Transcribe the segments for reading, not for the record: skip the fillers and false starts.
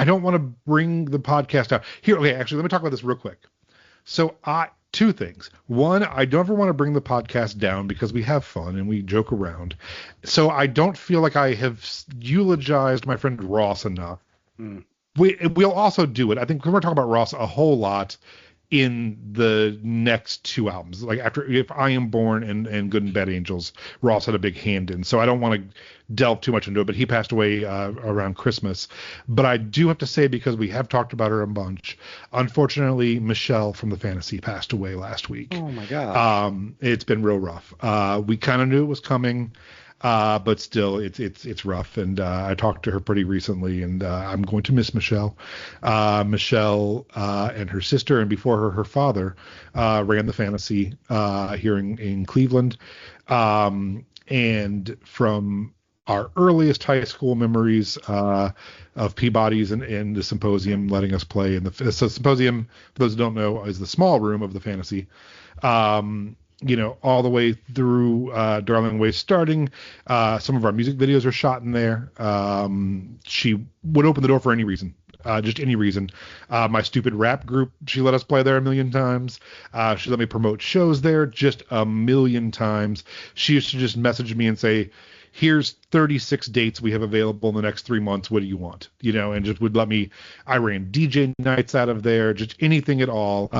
don't want to bring the podcast down. Here, okay, actually, let me talk about this real quick. So two things. One, I don't ever want to bring the podcast down because we have fun and we joke around. So I don't feel like I have eulogized my friend Ross enough. Mm. We'll also do it. I think we're going to talk about Ross a whole lot in the next two albums. Like after If I Am Born and Good and Bad Angels, Ross had a big hand in. So I don't want to delve too much into it, but he passed away around Christmas. But I do have to say, because we have talked about her a bunch, unfortunately, Michelle from the Fantasy passed away last week. Oh my gosh. It's been real rough. We kind of knew it was coming. But still, it's rough, and I talked to her pretty recently, and I'm going to miss Michelle. Michelle and her sister, and before her father, ran the Fantasy here in Cleveland. And from our earliest high school memories of Peabody's and the Symposium letting us play in the Symposium, for those who don't know, is the small room of the Fantasy. All the way through Darling Waste starting. Some of our music videos are shot in there. She would open the door for any reason, just any reason. My stupid rap group, she let us play there a million times. She let me promote shows there just a million times. She used to just message me and say, here's 36 dates we have available in the next 3 months. What do you want? And just would let me, I ran DJ nights out of there, just anything at all.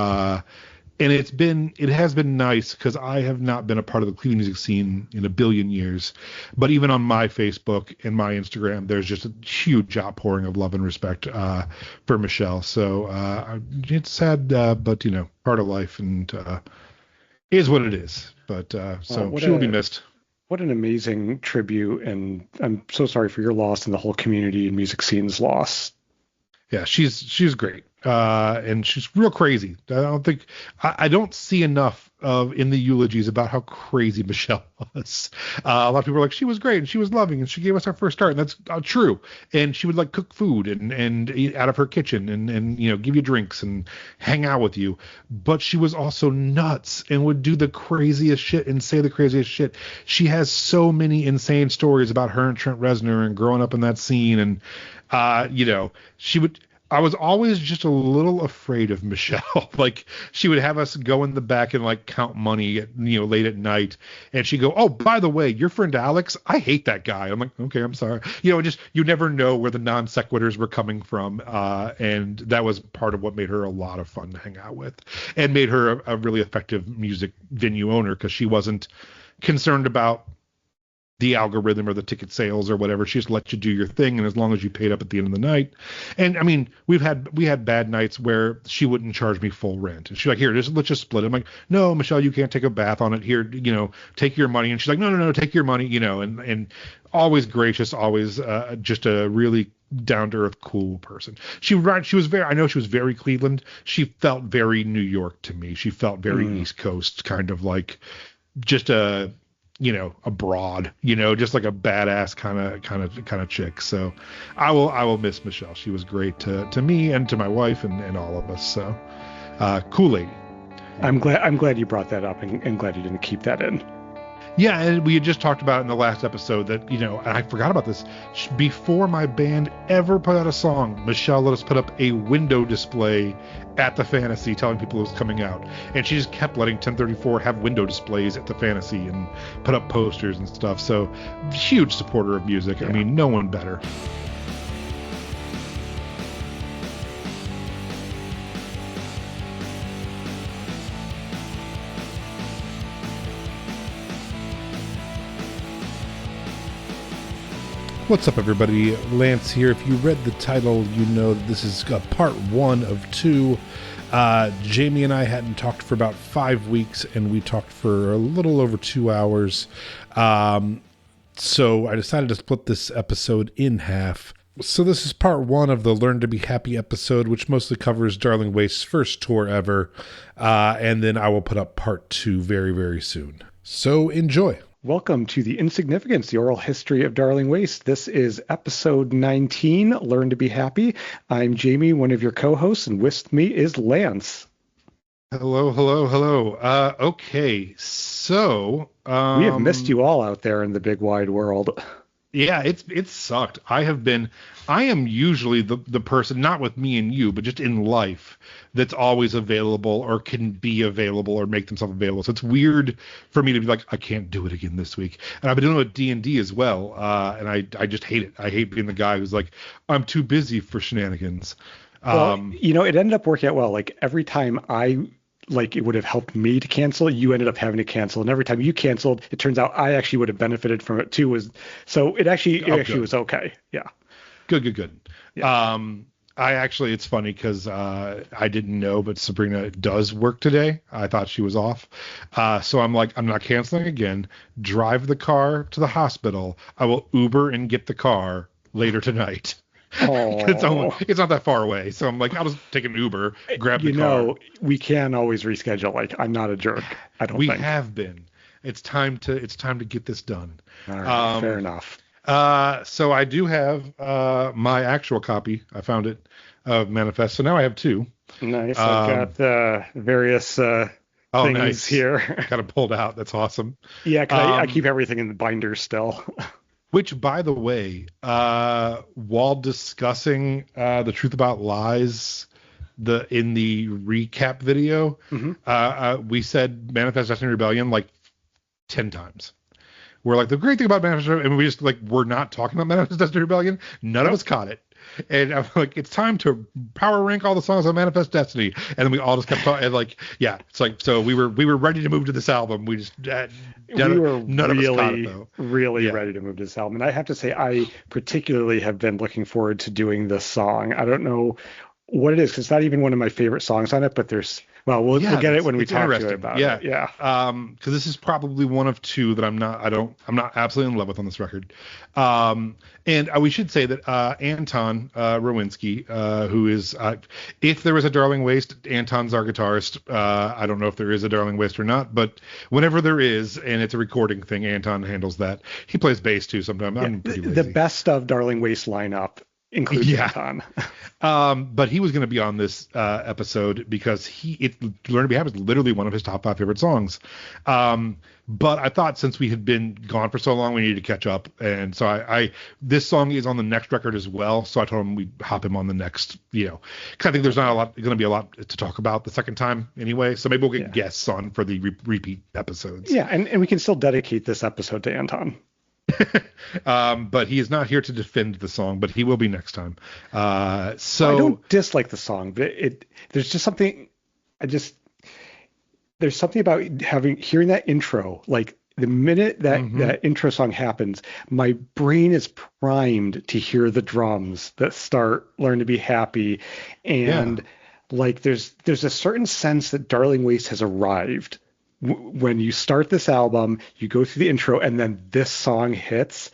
And it has been nice because I have not been a part of the Cleveland music scene in a billion years. But even on my Facebook and my Instagram, there's just a huge outpouring of love and respect for Michelle. So it's sad, but, part of life, and is what it is. But she will be missed. What an amazing tribute. And I'm so sorry for your loss and the whole community and music scene's loss. Yeah, she's great. And she's real crazy. I don't see enough in the eulogies about how crazy Michelle was. A lot of people are like, she was great and she was loving and she gave us our first start, and that's true. And she would cook food and eat out of her kitchen and give you drinks and hang out with you. But she was also nuts and would do the craziest shit and say the craziest shit. She has so many insane stories about her and Trent Reznor and growing up in that scene, and she would. I was always just a little afraid of Michelle. She would have us go in the back and count money at, late at night. And she'd go, oh, by the way, your friend Alex, I hate that guy. I'm like, okay, I'm sorry. You never know where the non sequiturs were coming from. And that was part of what made her a lot of fun to hang out with and made her a really effective music venue owner, because she wasn't concerned about the algorithm or the ticket sales or whatever. She just let you do your thing, and as long as you paid up at the end of the night. And I mean, we had bad nights where she wouldn't charge me full rent, and she's like, here, let's just split it. I'm like, no, Michelle, you can't take a bath on it. Here, take your money. And she's like, no, take your money. And always gracious, always just a really down to earth, cool person. She was very, I know she was very Cleveland. She felt very New York to me. She felt very East Coast, kind of like just a broad, just like a badass kind of chick. So I will miss Michelle. She was great to me and to my wife and all of us. So cool lady. I'm glad you brought that up, and glad you didn't keep that in. Yeah, and we had just talked about in the last episode that, and I forgot about this. Before my band ever put out a song, Michelle let us put up a window display at the Fantasy telling people it was coming out. And she just kept letting 1034 have window displays at the Fantasy and put up posters and stuff. So, huge supporter of music. Yeah. I mean, no one better. What's up, everybody? Lance here. If you read the title, you know that this is part 1 of 2. Jamie and I hadn't talked for about 5 weeks, and we talked for a little over 2 hours. So I decided to split this episode in half. So this is part 1 of the Learn to Be Happy episode, which mostly covers Darling Waste's first tour ever. And then I will put up part 2 very, very soon. So enjoy. Welcome to the Insignificants, the oral history of Darling Waste. This is episode 19, Learn to Be Happy. I'm Jamie, one of your co-hosts, and with me is Lance. Hello. Okay, so... we have missed you all out there in the big wide world. Yeah, it's sucked. I am usually the person, not with me and you, but just in life, that's always available or can be available or make themselves available. So it's weird for me to be like, I can't do it again this week. And I've been doing it with D&D as well, and I just hate it. I hate being the guy who's like, I'm too busy for shenanigans. Well, it ended up working out well. Like every time it would have helped me to cancel, you ended up having to cancel. And every time you canceled, it turns out I actually would have benefited from it too. So it actually was okay. Yeah. Good. Yeah. It's funny because I didn't know, but Sabrina does work today. I thought she was off. So I'm like, I'm not canceling again. Drive the car to the hospital. I will Uber and get the car later tonight. It's not that far away. So I'm like, I'll just take an Uber, grab the car. We can always reschedule. Like, I'm not a jerk. I don't think. We have been. It's time to get this done. All right, fair enough. So I do have my actual copy. I found it of Manifest. So now I have two. Nice. I've got the various things nice. here. Got it pulled out. That's awesome. Yeah, 'cause I keep everything in the binder still. Which, by the way, while discussing the truth about lies, in the recap video, we said Manifest Destiny Rebellion like 10 times. We're like, the great thing about Manifest, and we just like, we're not talking about Manifest Destiny Rebellion. None of us caught it. And I'm like, it's time to power rank all the songs on Manifest Destiny. And then we all just kept talking. And like, yeah, it's like, so we were ready to move to this album. We just, none of us caught it, though. Really ready to move to this album. And I have to say, I particularly have been looking forward to doing this song. I don't know what it is, 'cause it's not even one of my favorite songs on it, but we'll get it when we talk to it about it. Yeah. Because this is probably one of two that I'm not absolutely in love with on this record. And we should say that Anton Rowinski, who is, if there is a Darling Waste, Anton's our guitarist. I don't know if there is a Darling Waste or not, but whenever there is, and it's a recording thing, Anton handles that. He plays bass too sometimes. I'm pretty lazy. The best of Darling Waste lineup includes Anton. But he was going to be on this episode because Learn to Be Happy is literally one of his top 5 favorite songs. But I thought since we had been gone for so long, we needed to catch up. And so this song is on the next record as well. So I told him we'd hop him on the next, because I think there's not going to be a lot to talk about the second time anyway. So maybe we'll get guests on for the repeat episodes. Yeah. And we can still dedicate this episode to Anton. But he is not here to defend the song, but he will be next time. So I don't dislike the song, but there's just something. There's something about hearing that intro. Like the minute that intro song happens, my brain is primed to hear the drums that start Learn to Be Happy, and like there's a certain sense that Darling Waste has arrived. When you start this album, you go through the intro, and then this song hits.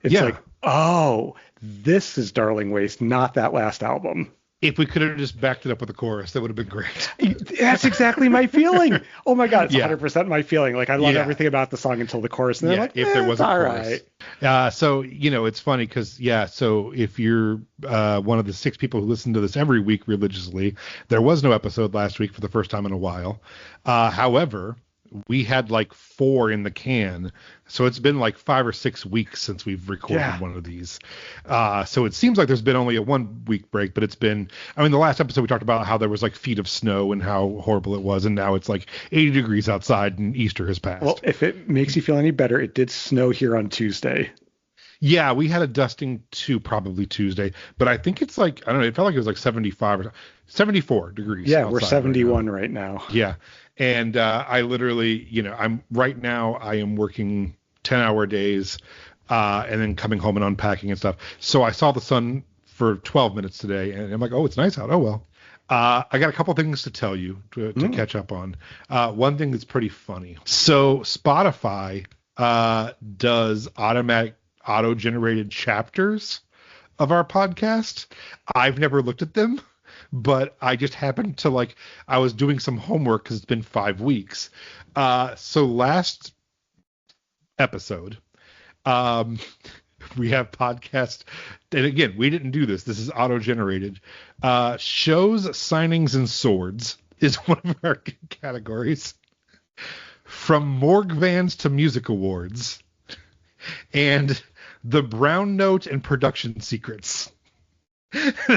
It's like, oh, this is Darling Waste, not that last album. If we could have just backed it up with a chorus, that would have been great. That's exactly my feeling. Oh my God, it's 100% my feeling. Like I love everything about the song until the chorus, and then I'm like, if there was a chorus. Right. So it's funny because so if you're one of the 6 people who listen to this every week religiously, there was no episode last week for the first time in a while. However, we had like 4 in the can, so it's been like 5 or 6 weeks since we've recorded one of these. So it seems like there's been only a 1 week break, but it's been, the last episode we talked about how there was like feet of snow and how horrible it was, and now it's like 80 degrees outside and Easter has passed. Well, if it makes you feel any better, it did snow here on Tuesday. Yeah, we had a dusting too, probably Tuesday, but I think it's like, I don't know, it felt like it was like 75 or 74 degrees. Yeah, we're 71 right now. Yeah. And I literally, I'm right now, I am working 10-hour days and then coming home and unpacking and stuff. So I saw the sun for 12 minutes today, and I'm like, oh, it's nice out. Oh, well. I got a couple things to tell you to catch up on. One thing that's pretty funny. So Spotify does auto-generated chapters of our podcast. I've never looked at them, but I just happened to I was doing some homework because it's been 5 weeks. So last episode, we have podcast, and again, we didn't do this. This is auto-generated. Shows, signings, and swords is one of our categories. From morgue vans to music awards. And The Brown Note and Production Secrets.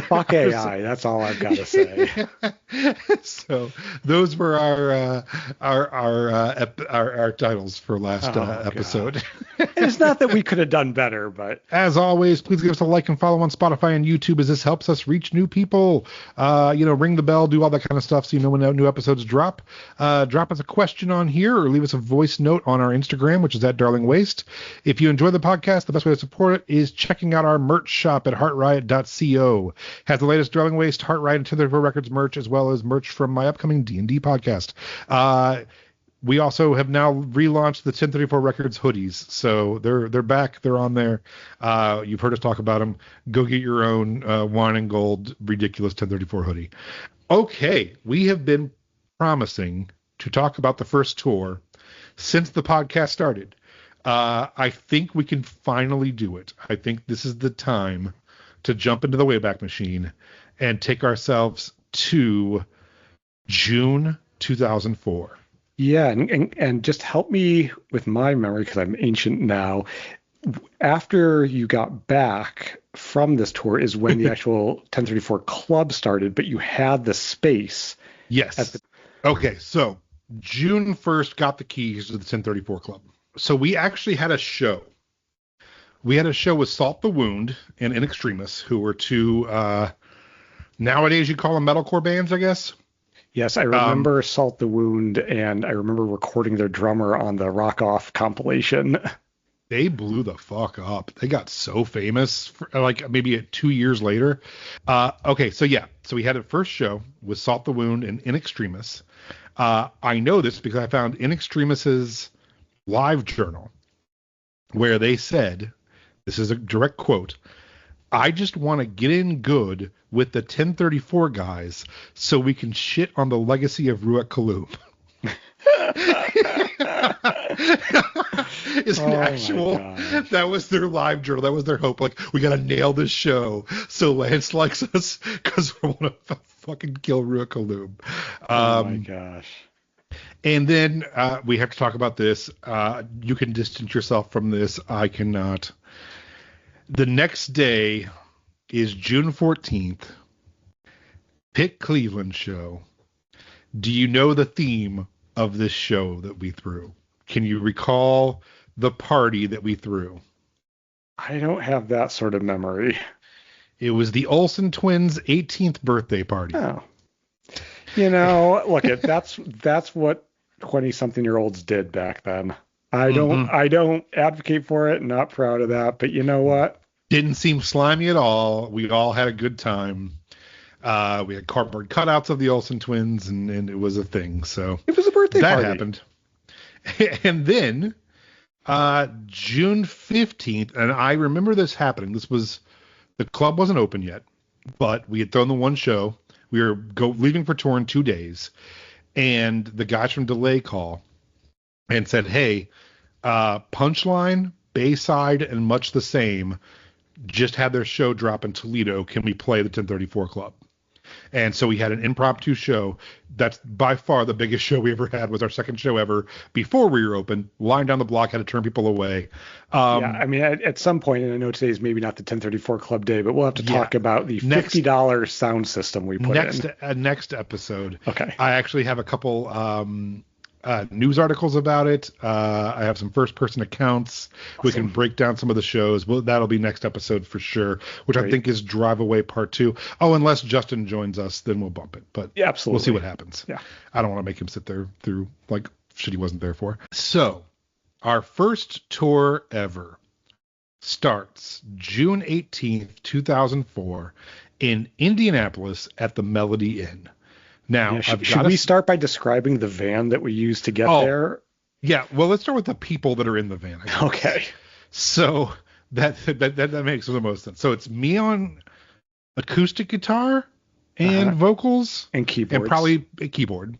Fuck AI. That's all I've got to say. So those were our titles for last episode. It's not that we could have done better, but as always, please give us a like and follow on Spotify and YouTube, as this helps us reach new people. Ring the bell, do all that kind of stuff so you know when new episodes drop. Drop us a question on here or leave us a voice note on our Instagram, which is at Darling Waste. If you enjoy the podcast, the best way to support it is checking out our merch shop at heartriot.co. Has the latest Darling Waste, Heart Riot, and 1034 Records merch, as well as merch from my upcoming D&D podcast. We also have now relaunched the 1034 Records hoodies, so they're back. They're on there. You've heard us talk about them. Go get your own wine and gold ridiculous 1034 hoodie. Okay, we have been promising to talk about the first tour since the podcast started. I think we can finally do it. I think this is the time to jump into the Wayback Machine and take ourselves to June 2004. Yeah, and just help me with my memory because I'm ancient now. After you got back from this tour is when the actual 1034 club started, but you had the space. Yes. Okay, so June 1st got the keys to the 1034 club. So we actually had a show. We had a show with Salt the Wound and In Extremis, who were two, nowadays you call them metalcore bands, I guess. Yes, I remember Salt the Wound, and I remember recording their drummer on the Rock Off compilation. They blew the fuck up. They got so famous, like maybe 2 years later. Okay, so we had a first show with Salt the Wound and In Extremis. I know this because I found In Extremis's live journal where they said, this is a direct quote, "I just want to get in good with the 1034 guys so we can shit on the legacy of Ruat Kaloum." That was their live journal. That was their hope. Like, we got to nail this show so Lance likes us because we want to fucking kill Ruat Kaloum. Oh my gosh. And then we have to talk about this. You can distance yourself from this. I cannot. The next day is June 14th. Pitt Cleveland show. Do you know the theme of this show that we threw? Can you recall the party that we threw? I don't have that sort of memory. It was the Olsen twins' 18th birthday party. Oh. Look, that's what 20-something-year-olds did back then. I don't advocate for it, not proud of that, but you know what? Didn't seem slimy at all. We all had a good time. We had cardboard cutouts of the Olsen twins, and it was a thing. So it was a birthday party. That happened. And then June 15th, and I remember this happening. The club wasn't open yet, but we had thrown the one show. We were leaving for tour in 2 days, and the guys from Delay call and said, "Hey, Punchline, Bayside, and Much the Same just had their show drop in Toledo. Can we play the 1034 Club?" And so we had an impromptu show. That's by far the biggest show we ever had. Was our second show ever before we were open. Line down the block, had to turn people away. I mean, at some point, and I know today's maybe not the 1034 Club day, but we'll have to talk about the $50 sound system we put in. Next episode. Okay. I actually have a couple news articles about it. I have some first-person accounts. Awesome. We can break down some of the shows. That'll be next episode for sure, which Great. I think is Drive Away Part 2. Oh, unless Justin joins us, then we'll bump it. But yeah, absolutely. We'll see what happens. Yeah. I don't want to make him sit there through like shit he wasn't there for. So, our first tour ever starts June 18th, 2004 in Indianapolis at the Melody Inn. Now, should we start by describing the van that we used to get there? Yeah, well, let's start with the people that are in the van. Okay. So that makes the most sense. So it's me on acoustic guitar and vocals and keyboards and probably a keyboard.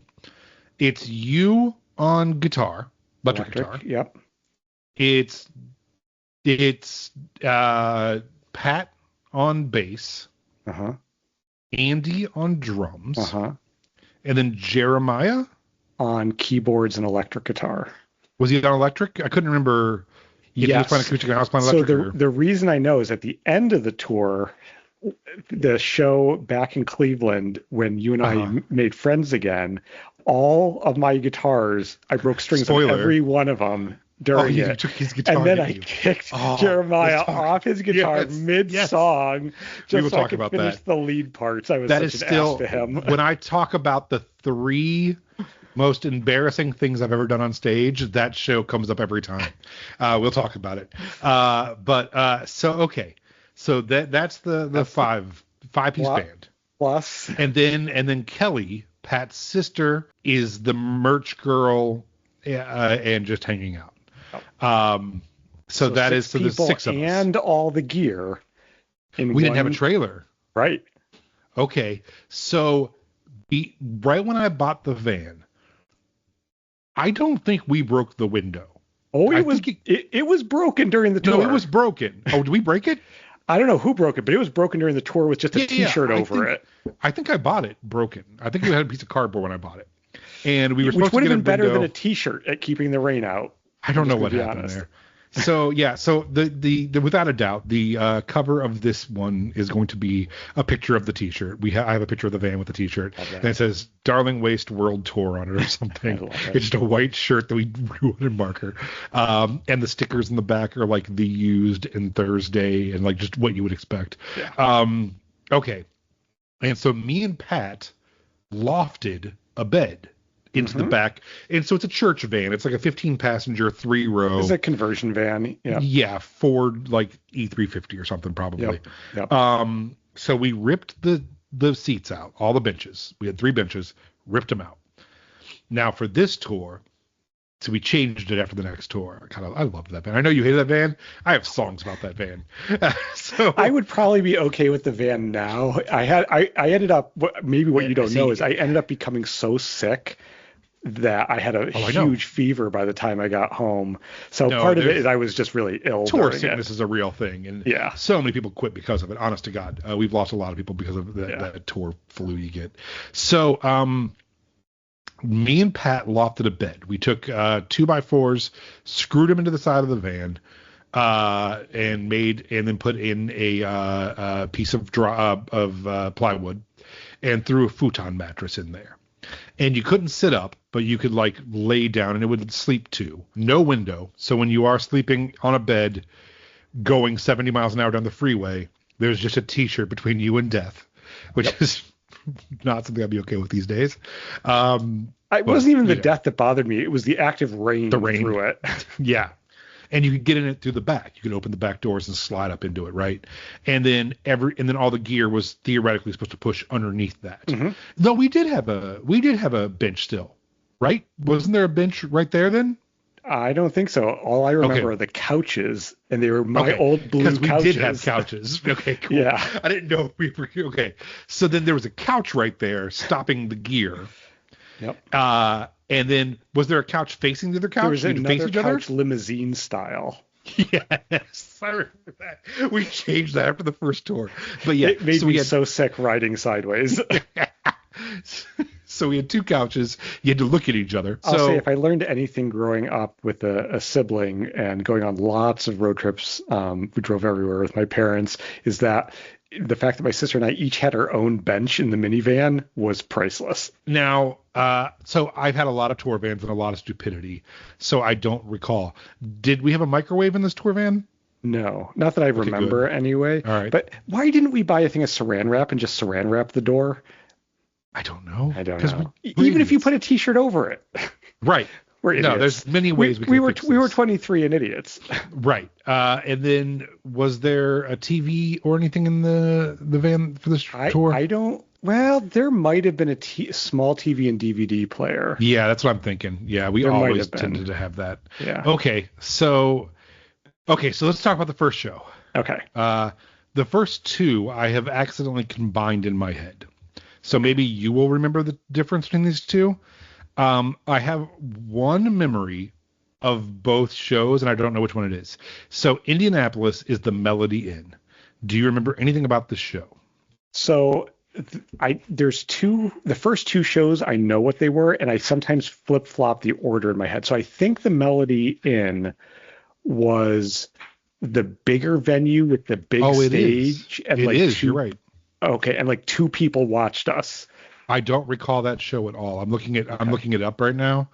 It's you on guitar, electric guitar. Yep. It's Pat on bass. Andy on drums. And then Jeremiah on keyboards and electric guitar. Was he on electric? I couldn't remember. If you Yes. find acoustic and house plant So electric. the reason I know is at the end of the tour, the show back in Cleveland, when you and I made friends again, all of my guitars, I broke strings on every one of them during you it. took his guitar. And then I kicked Jeremiah off his guitar mid-song just so I could finish the lead parts. I was such an ass to him. When I talk about the 3 most embarrassing things I've ever done on stage, that show comes up every time. We'll talk about it. So that's the five-piece band. Plus, and then Kelly, Pat's sister, is the merch girl, and just hanging out. So there's 6 of us and all the gear. We didn't have a trailer, right? Okay, so right when I bought the van, I don't think we broke the window. Oh, it was broken during the tour. No, it was broken. Oh, did we break it? I don't know who broke it, but it was broken during the tour with just a T-shirt over it. I think I bought it broken. I think we had a piece of cardboard when I bought it, and we were which supposed would to have get been better window. than a T-shirt at keeping the rain out. I don't know what happened there. So the without a doubt, the cover of this one is going to be a picture of the T-shirt. I have a picture of the van with the T-shirt, and it says "Darling Waste World Tour" on it or something. It's just a white shirt that we drew in marker, and the stickers in the back are like the used and Thursday and like just what you would expect. Yeah. Okay, and so me and Pat lofted a bed into the back, and so it's a church van. It's like a 15-passenger 3-row. It's a conversion van. Yeah, Ford like E350 or something probably. Yep. So we ripped the seats out, all the benches. We had 3 benches, ripped them out. Now for this tour, so we changed it after the next tour. I loved that van. I know you hated that van. I have songs about that van. So I would probably be okay with the van now. I ended up, maybe what you don't know is I ended up becoming so sick that I had a huge fever by the time I got home. So part of it is I was just really ill. Tour sickness is a real thing, and yeah, so many people quit because of it. Honest to God, we've lost a lot of people because of that tour flu you get. So me and Pat lofted a bed. We took 2x4s, screwed them into the side of the van, and then put in a piece of plywood, and threw a futon mattress in there. And you couldn't sit up, but you could like lay down and it would sleep too. No window. So when you are sleeping on a bed going 70 miles an hour down the freeway, there's just a T-shirt between you and death, which is not something I'd be okay with these days. It wasn't even the death that bothered me. It was the active rain through it. Yeah. And you could get in it through the back. You could open the back doors and slide up into it, right? And then all the gear was theoretically supposed to push underneath that. Mm-hmm. Though we did have a bench still, right? Wasn't there a bench right there then? I don't think so. All I remember are the couches, and they were my old blue couches. Because we did have couches. Okay, cool. Yeah. I didn't know if we were okay. So then there was a couch right there stopping the gear. Yep. And then was there a couch facing the other couch? There was another couch, limousine style. Yes, I remember that. We changed that after the first tour. But yeah, it made me so sick riding sideways. So we had 2 couches. You had to look at each other. I'll say if I learned anything growing up with a sibling and going on lots of road trips, we drove everywhere with my parents, is that the fact that my sister and I each had our own bench in the minivan was priceless. Now, so I've had a lot of tour vans and a lot of stupidity, so I don't recall. Did we have a microwave in this tour van? No, not that I remember anyway. All right. But why didn't we buy a thing of saran wrap and just saran wrap the door? I don't know. Even if you put a T-shirt over it. Right. We're idiots. No, there's many ways we were 23 and idiots. Right. And then was there a TV or anything in the van for this tour? I don't. Well, there might have been a small TV and DVD player. Yeah, that's what I'm thinking. Yeah, we always tended to have that. Yeah. Okay, so let's talk about the first show. Okay. The first 2 I have accidentally combined in my head. So maybe you will remember the difference between these 2. I have one memory of both shows, and I don't know which one it is. So Indianapolis is the Melody Inn. Do you remember anything about this show? So there's 2. The first 2 shows I know what they were, and I sometimes flip-flop the order in my head. So I think the Melody Inn was the bigger venue with the big Oh, it is. stage, and It like is. You're right. okay, and like two people watched us. I don't recall that show at all. I'm Okay. looking it up right now.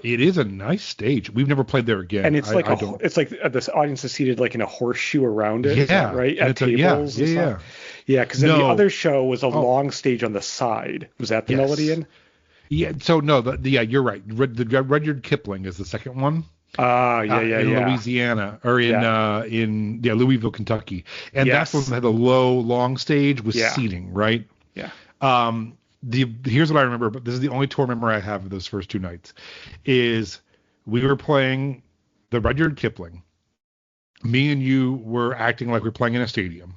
It is a nice stage. We've never played there again. And it's like I don't. it's like this audience is seated like in a horseshoe around it. Is that Yeah, right? and At tables and yeah. stuff. Yeah, because then the No. other show was a Oh, long stage on the side. Was that the yes. Melodian? Yeah. So no, yeah, you're right. The Rudyard Kipling is the second one. Ah, yeah, yeah, In yeah, Louisiana or yeah, in Louisville, Kentucky, and that's when yes, they had the low long stage with yeah, seating, right? yeah. Here's what I remember, but this is the only tour memory I have of those first two nights. Is we were playing the Rudyard Kipling. Me and you were acting like we're playing in a stadium.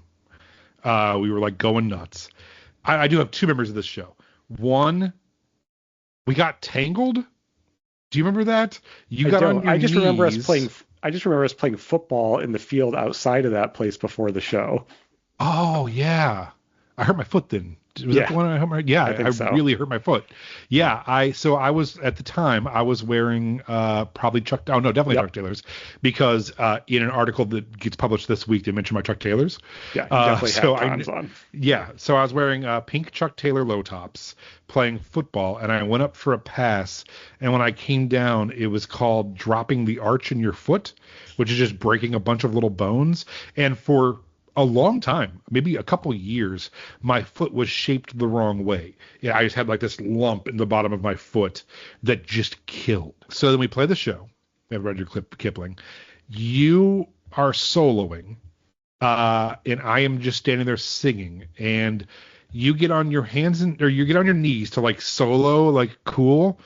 We were like going nuts. I do have two members of this show. One, we got tangled. Do you remember that? You I got on don't. your I just remember us knees. playing. I just remember us playing football in the field outside of that place before the show. Oh yeah, I hurt my foot then. Was that Yeah, the one I hurt my? Yeah, I I think so. really hurt my foot. Yeah, I was at the time I was wearing probably Chuck. Oh no, definitely Yep. Chuck Taylors, because in an article that gets published this week they mention my Chuck Taylors. Yeah, you definitely So have Cons on. yeah, so I was wearing pink Chuck Taylor low tops playing football, and I went up for a pass, and when I came down, it was called dropping the arch in your foot, which is just breaking a bunch of little bones, and for a long time, maybe a couple years, my foot was shaped the wrong way. Yeah, I just had like this lump in the bottom of my foot that just killed. So then we play the show at Rudyard Kipling. You are soloing, and I am just standing there singing, and you get on your or you get on your knees to like solo, like cool.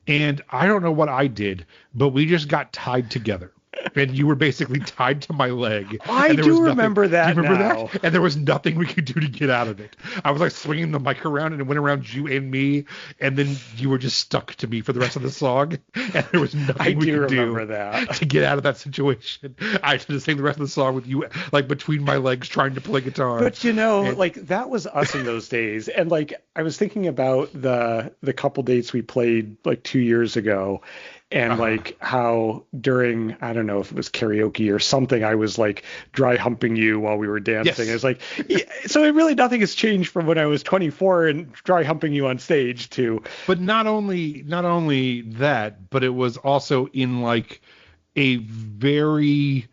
And I don't know what I did, but we just got tied together. And you were basically tied to my leg. I And there was do nothing. remember that Do you remember now. that? And there was nothing we could do to get out of it. I was like swinging the mic around, and it went around you and me. And then you were just stuck to me for the rest of the song. And there was nothing I we do could remember do that. to get out of that situation. I had to sing the rest of the song with you, like between my legs, trying to play guitar. But And, like that was us in those days. And like I was thinking about the couple dates we played like 2 years ago, and like how during, I don't know if it was karaoke or something, I was like dry humping you while we were dancing. Yes. I was like, yeah, so it really nothing has changed from when I was 24 and dry humping you on stage to. But not only that, but it was also in like a very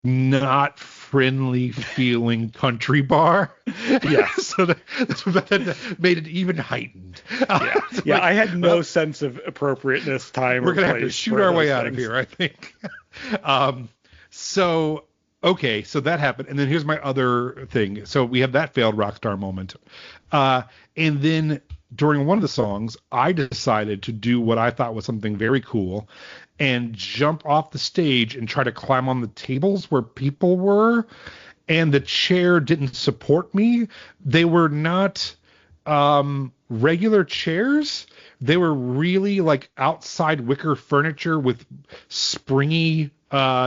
not friendly feeling country bar. Yeah. So that made it even heightened. Yeah, So yeah. like, I had no sense of appropriateness, time, we're or gonna have to place shoot for our way those out of things. here, I think. So okay, so that happened, and then here's my other thing. So we have that failed rock star moment, and then during one of the songs, I decided to do what I thought was something very cool, and jump off the stage and try to climb on the tables where people were, and the chair didn't support me. They were not regular chairs. They were really like outside wicker furniture with springy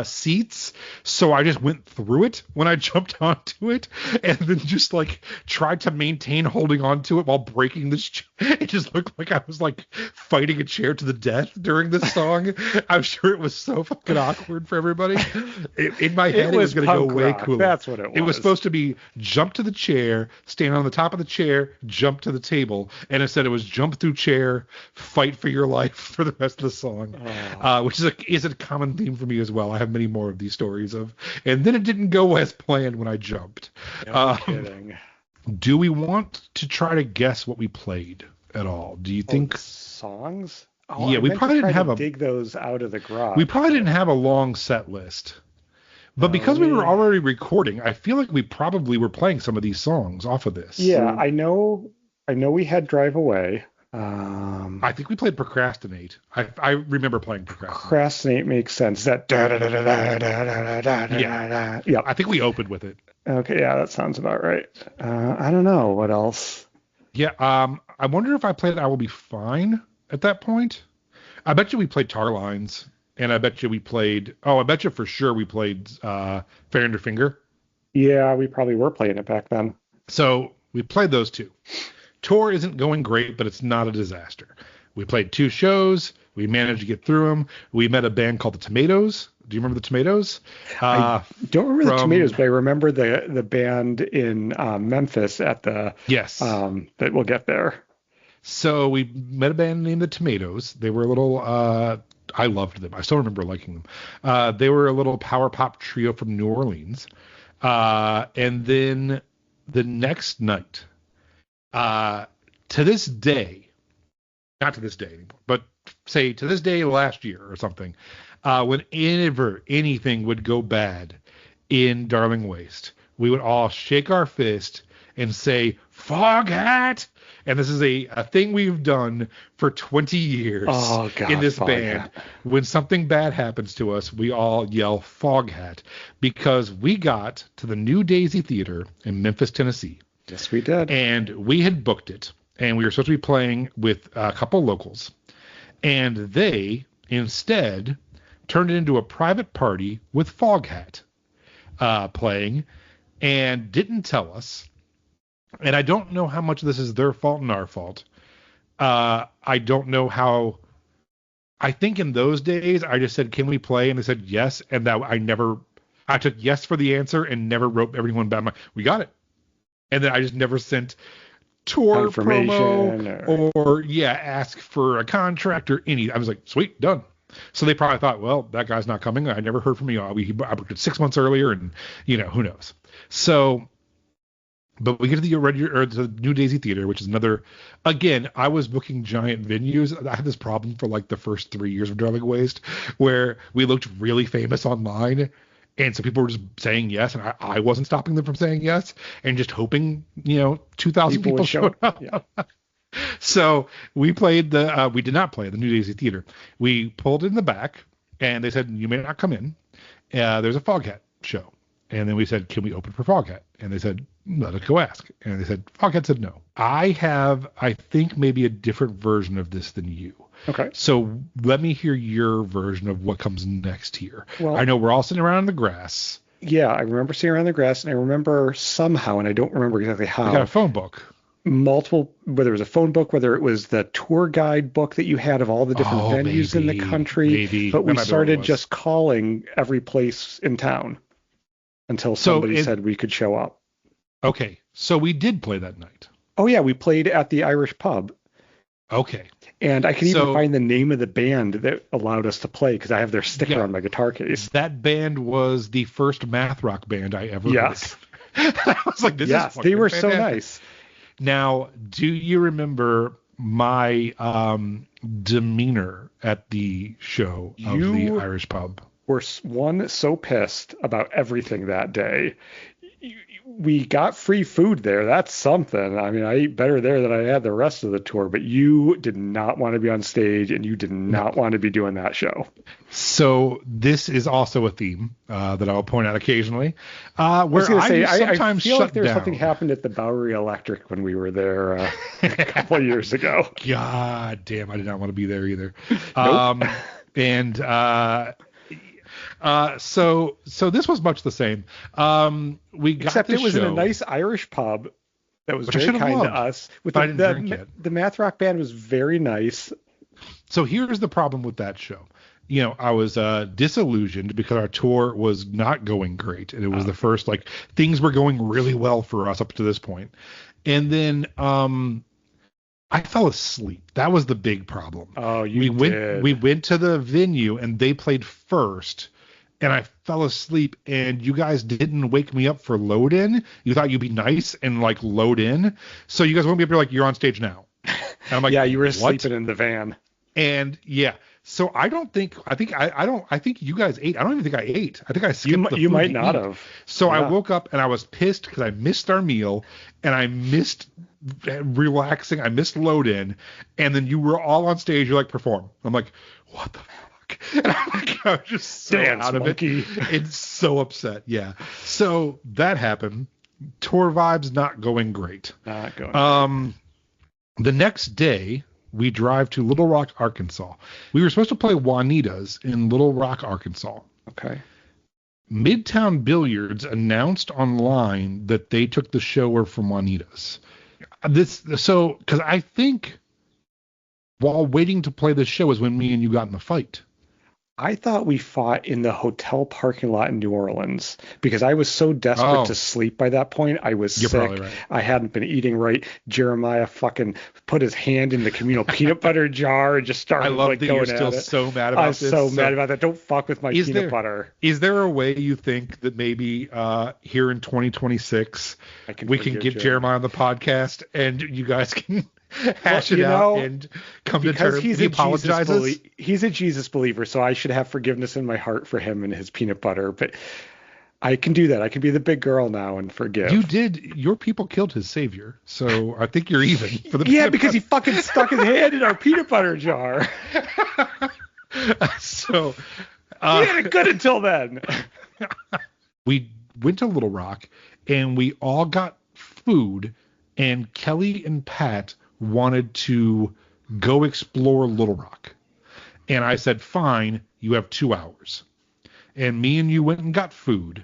seats. So I just went through it when I jumped onto it, and then just like tried to maintain holding onto it while breaking this. It just looked like I was like fighting a chair to the death during this song. I'm sure it was so fucking awkward for everybody. In my head, it was going to go way cooler. That's what it was. It was supposed to be jump to the chair, stand on the top of the chair, jump to the table, and instead it was jump through chair, fight for your life for the rest of the song, which is a common theme for me as well. I have many more of these stories and then it didn't go as planned when I jumped. No kidding. Do we want to try to guess what we played at all? Do you think songs? Yeah, we probably didn't have dig those out of the garage. We probably didn't have a long set list. But because we were already recording, I feel like we probably were playing some of these songs off of this. Yeah, I know we had Drive Away. I think we played Procrastinate. I remember playing Procrastinate. Procrastinate makes sense. That yeah. I think we opened with it. Okay, yeah, that sounds about right. I don't know what else. Yeah, I wonder if I played I Will Be Fine at that point. I bet you we played Tar Lines, and I bet you we played. Oh, I bet you for sure we played Fair Under Finger. Yeah, we probably were playing it back then. So we played those two. Tour isn't going great, but it's not a disaster. We played 2 shows. We managed to get through them. We met a band called the Tomatoes. Do you remember the Tomatoes? I don't remember the Tomatoes, but I remember the band in Memphis at the yes that we'll get there. So we met a band named the Tomatoes. They were a little. I loved them. I still remember liking them. They were a little power pop trio from New Orleans. And then the next night, to this day, not to this day anymore, but say to this day last year or something, when anything would go bad in Darling Waste, we would all shake our fist and say, "Fog hat!" And this is a thing we've done for 20 years in this band. Hat. When something bad happens to us, we all yell "Fog hat," because we got to the New Daisy Theater in Memphis, Tennessee. Yes, we did. And we had booked it, and we were supposed to be playing with a couple locals. And they instead turned it into a private party with Fog hat playing, and didn't tell us. And I don't know how much of this is their fault and our fault. I don't know how. I think in those days I just said, "Can we play?" And they said yes, and that I took yes for the answer and never wrote everyone back. We got it, and then I just never sent tour promo or ask for a contract or any. I was like, sweet, done. So they probably thought, well, that guy's not coming. I never heard from you. I booked it 6 months earlier, and who knows. So. But we get to the New Daisy Theater, which is another. Again, I was booking giant venues. I had this problem for like the first 3 years of Darling Waste, where we looked really famous online, and so people were just saying yes, and I wasn't stopping them from saying yes, and just hoping 2,000 people showed up. Yeah. So we played we did not play the New Daisy Theater. We pulled in the back, and they said, "You may not come in. There's a Foghat show." And then we said, "Can we open for Foghat?" And they said, "Let us go ask." And they said, Foghat said no. I have, I think, maybe a different version of this than you. Okay. So let me hear your version of what comes next here. Well, I know we're all sitting around in the grass. Yeah, I remember sitting around in the grass, and I remember somehow, and I don't remember exactly how. We got a phone book. Whether it was a phone book, whether it was the tour guide book that you had of all the different venues in the country. Maybe. But we started just calling every place in town until somebody said we could show up. Okay, so we did play that night. Oh, yeah, we played at the Irish pub. Okay. And I can even find the name of the band that allowed us to play, because I have their sticker on my guitar case. That band was the first math rock band I ever heard. I was like, this is fucking they were fantastic. So nice. Now, do you remember my demeanor at the show of the Irish pub? Were so pissed about everything that day. We got free food there. That's something. I mean, I ate better there than I had the rest of the tour, but you did not want to be on stage, and you did not want to be doing that show. So this is also a theme that I'll point out occasionally. Where I feel like there's something happened at the Bowery Electric when we were there a couple of years ago. God damn, I did not want to be there either. Nope. So this was much the same. Except it was in a nice Irish pub that was very kind to us. The math rock band was very nice. So here's the problem with that show. I was disillusioned because our tour was not going great, and it was the first, things were going really well for us up to this point. And then I fell asleep. That was the big problem. Oh, we went to the venue, and they played first. And I fell asleep, and you guys didn't wake me up for load in. You thought you'd be nice and load in. So you guys woke me up. You're like, "You're on stage now." And I'm like, "Yeah, you were sleeping in the van." And so I think you guys ate. I don't even think I ate. I think I skipped the food. You might not have. So I woke up, and I was pissed because I missed our meal, and I missed relaxing. I missed load in, and then you were all on stage. You're like, "Perform." I'm like, "What the fuck?" And I was just so out of it. It's so upset. Yeah. So that happened. Tour vibes not going great. Not going. The next day we drive to Little Rock, Arkansas. We were supposed to play Juanita's in Little Rock, Arkansas. Okay. Midtown Billiards announced online that they took the shower from Juanita's. Because I think while waiting to play the show is when me and you got in the fight. I thought we fought in the hotel parking lot in New Orleans because I was so desperate Oh, to sleep by that point. I was you're probably sick. right. I hadn't been eating right. Jeremiah fucking put his hand in the communal peanut butter jar and just I started love like that you're going still at it. so mad I about was this. so mad So about that. Don't fuck with my is peanut there butter. is there a way you think that maybe here in 2026 I can we can forgive get Jeremiah. Jeremiah on the podcast and you guys can Well, hash it out and come to because terms? He apologizes. he's a Jesus believer, so I should have forgiveness in my heart for him and his peanut butter. But I can do that. I can be the big girl now and You forgive. did. Your people killed his savior, so I think you're even for the Yeah, peanut because he fucking stuck his hand in our peanut butter jar. butter. So He had it good until then. we went to Little Rock and we all got food, and Kelly and Pat wanted to go explore Little Rock. And I said, fine, you have 2 hours. And me and you went and got food.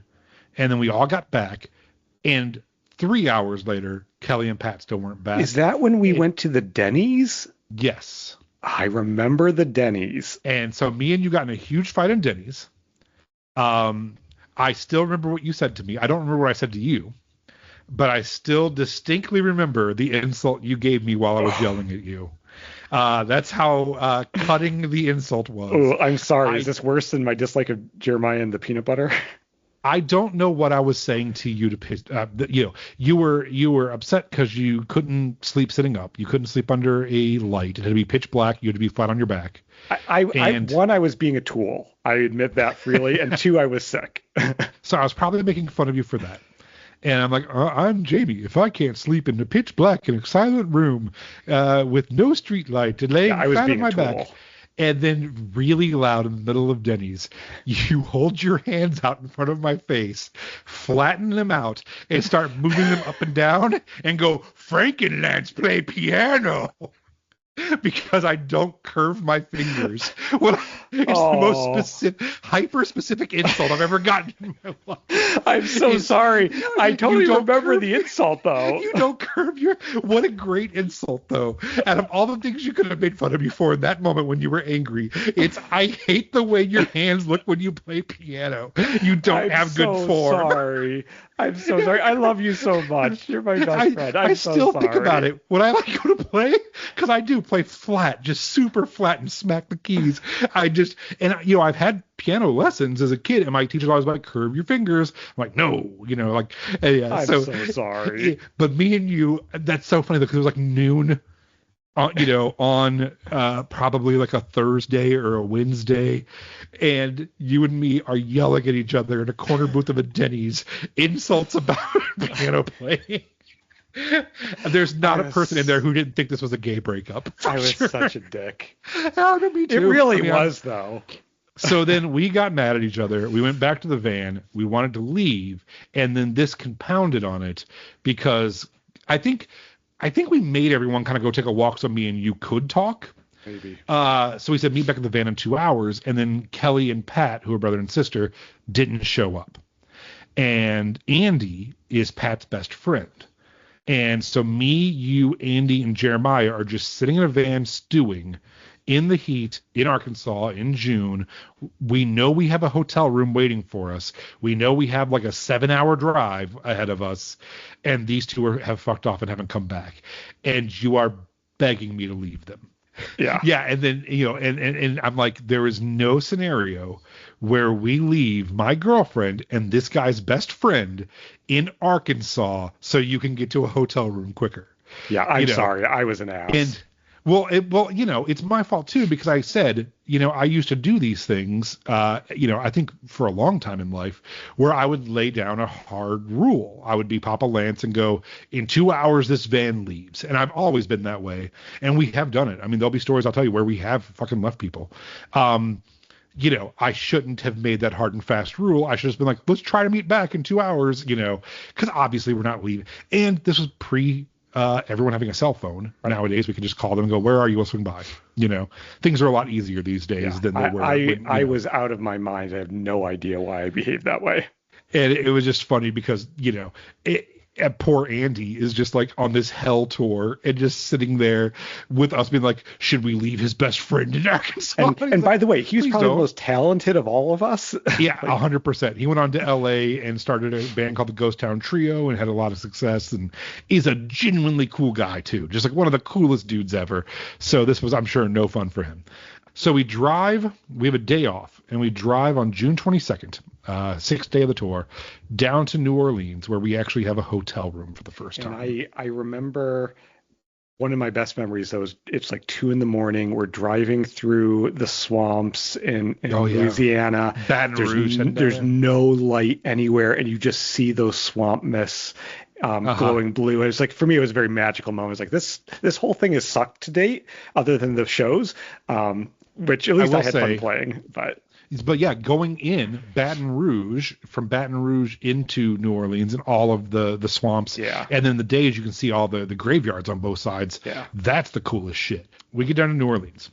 And then we all got back. And 3 hours later, Kelly and Pat still weren't back. Is that when we went to the Denny's? Yes. I remember the Denny's. And so me and you got in a huge fight in Denny's. I still remember what you said to me. I don't remember what I said to you, but I still distinctly remember the insult you gave me while I was yelling at you. That's how cutting the insult was. Oh, I'm sorry. Is this worse than my dislike of Jeremiah and the peanut butter? I don't know what I was saying to you to piss. You were upset because you couldn't sleep sitting up. You couldn't sleep under a light. It had to be pitch black. You had to be flat on your back. One, I was being a tool. I admit that freely. And two, I was sick. So I was probably making fun of you for that. And I'm like, I'm Jamie. If I can't sleep in the pitch black in a silent room with no street light and laying I was flat on being my a tool. back, and then really loud in the middle of Denny's, you hold your hands out in front of my face, flatten them out, and start moving them up and down, and go, Frankenlands play piano. Because I don't curve my fingers. Well, it's the most specific, hyper-specific insult I've ever gotten in my life. I'm so sorry. I totally remember curve the insult, though. You don't curve your... What a great insult, though. Out of all the things you could have made fun of me for in that moment when you were angry, it's, I hate the way your hands look when you play piano. You don't have good form. Sorry. I'm so sorry. I love you so much. You're my best friend. I still think about it when I go to play, because I do play flat, just super flat, and smack the keys. I've had piano lessons as a kid, and my teacher's always like, curve your fingers. I'm like, no, I'm so sorry. But me and you, that's so funny because it was like noon. On probably like a Thursday or a Wednesday, and you and me are yelling at each other in a corner booth of a Denny's, insults about piano playing. There's not a person in there who didn't think this was a gay breakup. I was such a dick. Oh, me too. It really was, though. So then we got mad at each other. We went back to the van. We wanted to leave, and then this compounded on it because I think we made everyone kind of go take a walk so me and you could talk. Maybe. So we said meet back at the van in 2 hours, and then Kelly and Pat, who are brother and sister, didn't show up. And Andy is Pat's best friend. And so me, you, Andy, and Jeremiah are just sitting in a van stewing in the heat in Arkansas in June. We know we have a hotel room waiting for us. We know we have like a 7-hour drive ahead of us, and these two have fucked off and haven't come back. And you are begging me to leave them. Yeah. Yeah. And then, and I'm like, there is no scenario where we leave my girlfriend and this guy's best friend in Arkansas so you can get to a hotel room quicker. Yeah. I'm sorry. I was an ass. And it's my fault too, because I said, I used to do these things, I think for a long time in life where I would lay down a hard rule. I would be Papa Lance and go, in 2 hours, this van leaves. And I've always been that way. And we have done it. I mean, there'll be stories I'll tell you where we have fucking left people. I shouldn't have made that hard and fast rule. I should have been like, let's try to meet back in 2 hours, because obviously we're not leaving. And this was everyone having a cell phone. Right. Nowadays, we can just call them and go, where are you? We'll swing by. Things are a lot easier these days than they were. I was out of my mind. I have no idea why I behaved that way. And it was just funny because, And poor Andy is just like on this hell tour and just sitting there with us being like, should we leave his best friend in Arkansas? And by the way, he was probably the most talented of all of us. Yeah, 100%. He went on to LA and started a band called the Ghost Town Trio and had a lot of success and is a genuinely cool guy too. Just like one of the coolest dudes ever. So this was, I'm sure, no fun for him. So we have a day off, and we drive on June 22nd, sixth day of the tour, down to New Orleans, where we actually have a hotel room for the first time. And I remember one of my best memories, though, is it's like 2 a.m. We're driving through the swamps in Louisiana. Baton Rouge. There's no light anywhere, and you just see those swamp mists glowing blue. And it's like, for me, it was a very magical moment. It's like, this whole thing has sucked to date, other than the shows. Which at least I had fun playing, but yeah, going in from Baton Rouge into New Orleans and all of the swamps, and then the days you can see all the graveyards on both sides. Yeah, that's the coolest shit. We get down to New Orleans.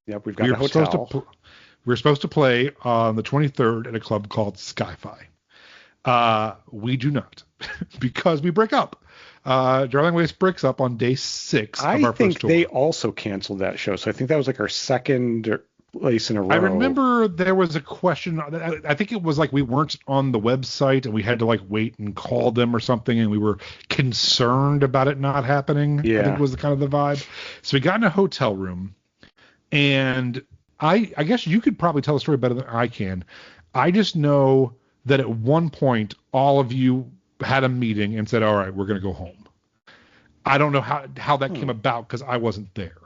Yep, we've got a hotel. We're supposed to play on the 23rd at a club called Sky-Fi. We do not because we break up. Darling Waste breaks up on day 6 of our first tour. I think they also canceled that show, so I think that was like our second place in a row. I remember there was a question. I think it was like we weren't on the website and we had to like wait and call them or something, and we were concerned about it not happening. Yeah. I think was the kind of the vibe. So we got in a hotel room, and I guess you could probably tell the story better than I can. I just know that at one point all of you had a meeting and said, all right, we're going to go home. I don't know how that came about because I wasn't there.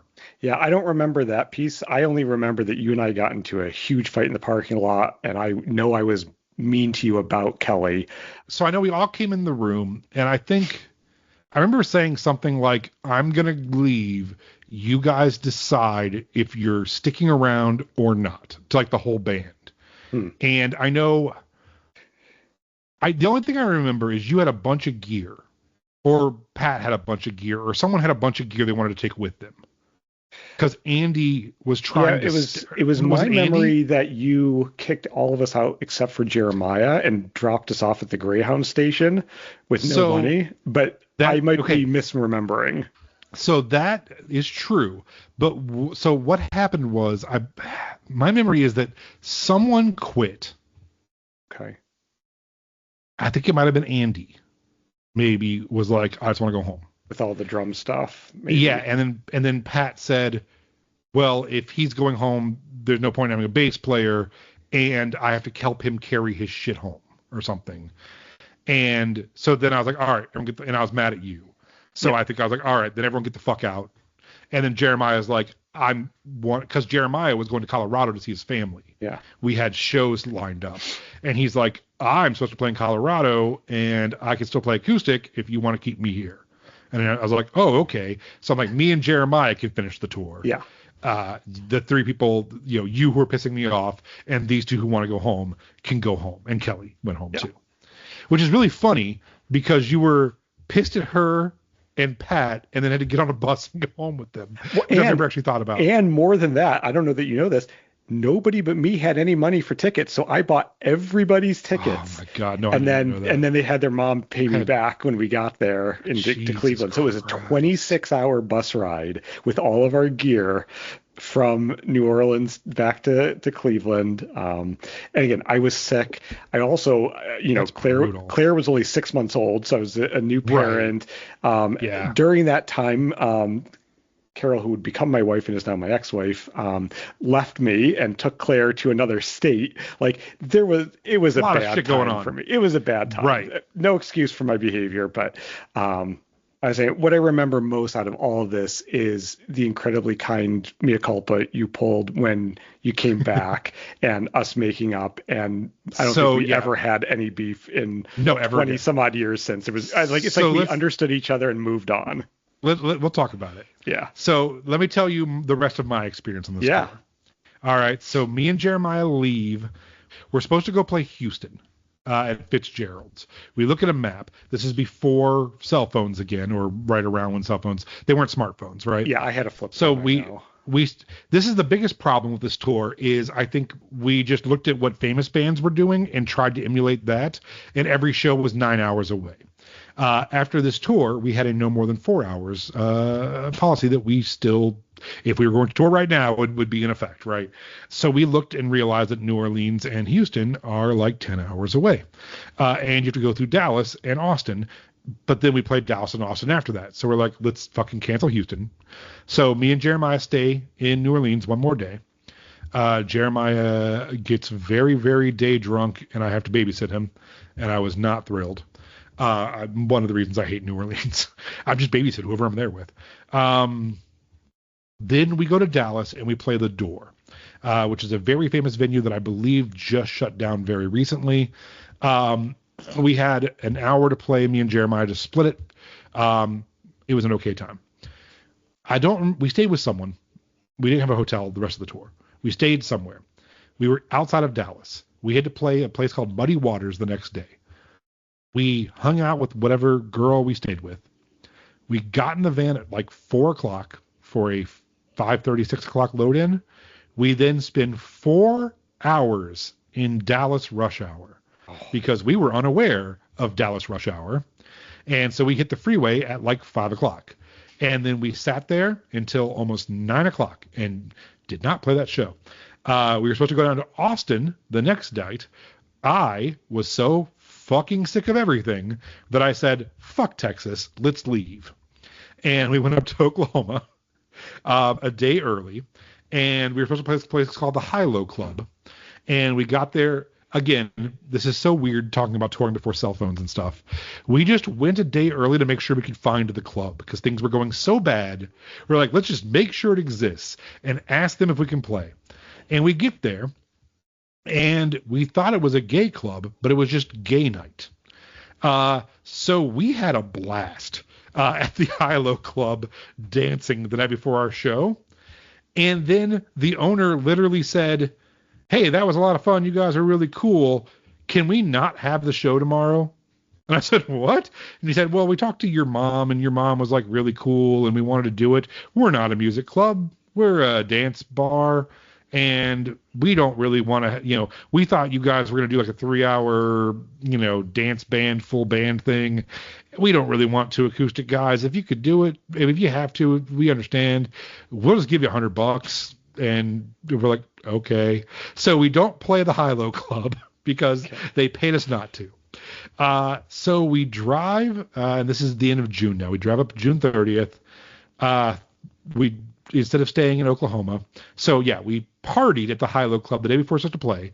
Yeah, I don't remember that piece. I only remember that you and I got into a huge fight in the parking lot, and I know I was mean to you about Kelly. So I know we all came in the room, and I remember saying something like, I'm going to leave. You guys decide if you're sticking around or not, to like the whole band. And I know... the only thing I remember is you had a bunch of gear, or Pat had a bunch of gear, or someone had a bunch of gear they wanted to take with them. Because Andy was trying to... It was my memory that you kicked all of us out except for Jeremiah and dropped us off at the Greyhound station with no money. But I might be misremembering. So that is true. But so what happened was, my memory is that someone quit. Okay. I think it might have been Andy. Maybe was like, I just want to go home. With all the drum stuff. Maybe. Yeah, and then Pat said, well, if he's going home, there's no point in having a bass player, and I have to help him carry his shit home or something. And so then I was like, all right, and I was mad at you. So I think I was like, all right, then everyone get the fuck out. And then Jeremiah's like, because Jeremiah was going to Colorado to see his family. Yeah. We had shows lined up. And he's like, I'm supposed to play in Colorado, and I can still play acoustic if you want to keep me here. And I was like, oh, okay. So I'm like, me and Jeremiah can finish the tour. Yeah. The 3 people, you who are pissing me off, and these 2 who want to go home can go home. And Kelly went home too. Which is really funny because you were pissed at her and Pat, and then had to get on a bus and go home with them. Well, I've never actually thought about. And more than that, I don't know that you know this, nobody but me had any money for tickets, so I bought everybody's tickets. Oh my God, no! And then they had their mom pay me back when we got there to Cleveland. So it was a 26-hour bus ride with all of our gear from New Orleans back to Cleveland. And again, I was sick. I also, Claire was only 6 months old, so I was a new parent. Right. During that time, Carol, who would become my wife and is now my ex-wife, left me and took Claire to another state. Like it was a bad shit going on for me. It was a bad time. Right. No excuse for my behavior, but I say what I remember most out of all of this is the incredibly kind mea culpa you pulled when you came back and us making up. And I don't think we ever had any beef in 20 some odd years since. It was it's like we understood each other and moved on. We'll talk about it. Yeah. So let me tell you the rest of my experience on this. Yeah. Tour. All right. So me and Jeremiah leave. We're supposed to go play Houston at Fitzgerald's. We look at a map. This is before cell phones again, or right around when cell phones. They weren't smartphones, right? Yeah, I had a flip phone. So this is the biggest problem with this tour is I think we just looked at what famous bands were doing and tried to emulate that, and every show was 9 hours away. After this tour, we had a no more than 4 hours policy that we still, if we were going to tour right now, would be in effect, right? So we looked and realized that New Orleans and Houston are like 10 hours away. And you have to go through Dallas and Austin. But then we played Dallas and Austin after that. So we're like, let's fucking cancel Houston. So me and Jeremiah stay in New Orleans one more day. Jeremiah gets very, very day drunk, and I have to babysit him. And I was not thrilled. One of the reasons I hate New Orleans. I just babysit whoever I'm there with. Then we go to Dallas and we play The Door, which is a very famous venue that I believe just shut down very recently. We had an hour to play. Me and Jeremiah just split it. It was an okay time. We stayed with someone. We didn't have a hotel the rest of the tour. We stayed somewhere. We were outside of Dallas. We had to play a place called Muddy Waters the next day. We hung out with whatever girl we stayed with. We got in the van at like 4 o'clock for a 5:30, 6 o'clock load in. We then spent 4 hours in Dallas rush hour because we were unaware of Dallas rush hour. And so we hit the freeway at like 5 o'clock. And then we sat there until almost 9 o'clock and did not play that show. We were supposed to go down to Austin the next night. I was so fucking sick of everything that I said, fuck Texas, let's leave. And we went up to Oklahoma a day early, and we were supposed to play this place called the High-Low Club. And we got there, again, this is so weird talking about touring before cell phones and stuff. We just went a day early to make sure we could find the club because things were going so bad. We're like, let's just make sure it exists and ask them if we can play. And we get there, and we thought it was a gay club, but it was just gay night. So we had a blast at the High-Low Club dancing the night before our show. And then the owner literally said, hey, that was a lot of fun. You guys are really cool. Can we not have the show tomorrow? And I said, what? And he said, well, we talked to your mom, and your mom was like really cool, and we wanted to do it. We're not a music club. We're a dance bar. And we don't really want to, we thought you guys were going to do like a 3-hour, dance band, full band thing. We don't really want 2 acoustic guys. If you could do it, if you have to, we understand. We'll just give you $100. And we're like, okay. So we don't play the High-Low Club because they paid us not to. So we drive, and this is the end of June now. We drive up June 30th. Instead of staying in Oklahoma. So yeah, we partied at the High-Low Club the day before we were supposed to play,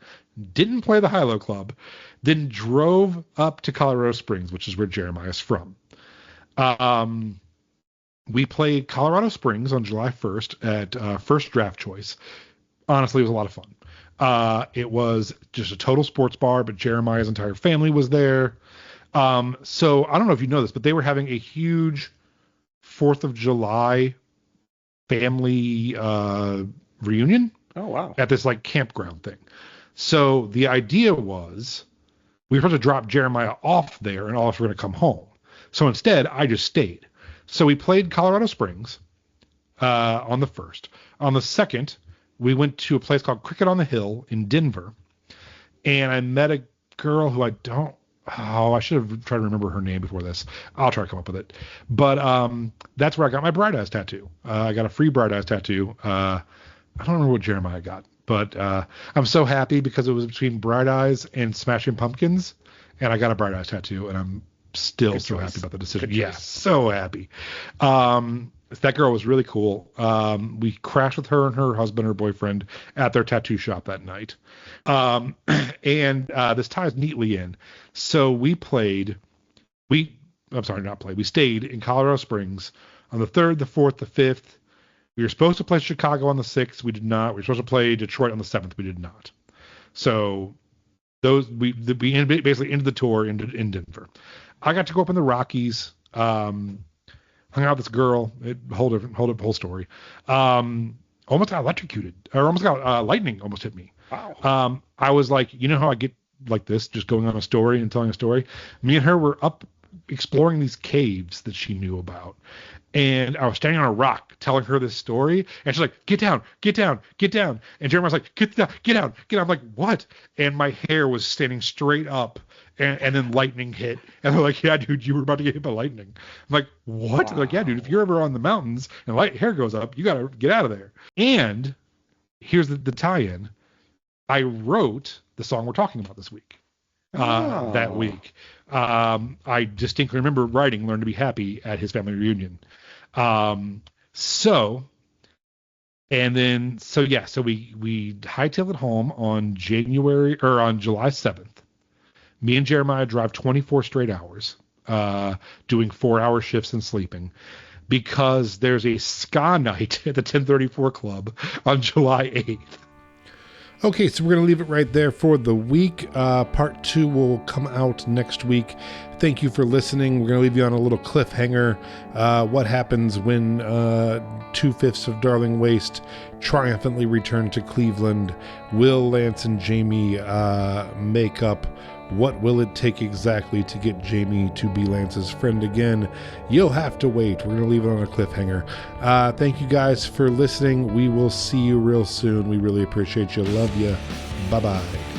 didn't play the High-Low Club, then drove up to Colorado Springs, which is where Jeremiah's from. We played Colorado Springs on July 1st at First Draft Choice. Honestly, it was a lot of fun. It was just a total sports bar, but Jeremiah's entire family was there. So I don't know if you know this, but they were having a huge 4th of July family reunion. Oh, wow. At this like campground thing. So the idea was we were supposed to drop Jeremiah off there and all of us were going to come home. So instead, I just stayed. So we played Colorado Springs on the 1st. On the 2nd, we went to a place called Cricket on the Hill in Denver. And I met a girl who I should have tried to remember her name before this. I'll try to come up with it. But that's where I got my Bright Eyes tattoo. I got a free Bright Eyes tattoo. I don't remember what Jeremiah got, but I'm so happy because it was between Bright Eyes and Smashing Pumpkins, and I got a Bright Eyes tattoo, and I'm still so happy about the decision. Yeah, so happy. That girl was really cool. We crashed with her and her husband, her boyfriend, at their tattoo shop that night. And this ties neatly in. So we stayed in Colorado Springs on the 3rd, the 4th, the 5th. We were supposed to play Chicago on the 6th. We did not. We were supposed to play Detroit on the 7th. We did not. So we basically ended the tour in Denver. I got to go up in the Rockies. Hung out with this girl. Whole story. Almost got electrocuted, or almost got lightning almost hit me. Wow. I was like, how I get like this, just going on a story and telling a story. Me and her were up exploring these caves that she knew about. And I was standing on a rock telling her this story, and she's like, "Get down, get down, get down." And Jeremiah's like, "Get down, get down, get down." I'm like, "What?" And my hair was standing straight up, and then lightning hit. And they're like, "Yeah, dude, you were about to get hit by lightning." I'm like, "What?" They're like, "Yeah, dude, if you're ever on the mountains and hair goes up, you got to get out of there." And here's the tie-in. I wrote the song we're talking about this week. That week. I distinctly remember writing "Learn to Be Happy" at his family reunion. So we hightailed it home on July 7th. Me and Jeremiah drive 24 straight hours, doing 4-hour shifts and sleeping, because there's a ska night at the 1034 Club on July 8th. Okay, so we're going to leave it right there for the week. Part 2 will come out next week. Thank you for listening. We're going to leave you on a little cliffhanger. What happens when 2/5 of Darling Waste triumphantly return to Cleveland? Will Lance and Jaime make up? What will it take exactly to get Jaime to be Lance's friend again? You'll have to wait. We're going to leave it on a cliffhanger. Thank you guys for listening. We will see you real soon. We really appreciate you. Love you. Bye-bye.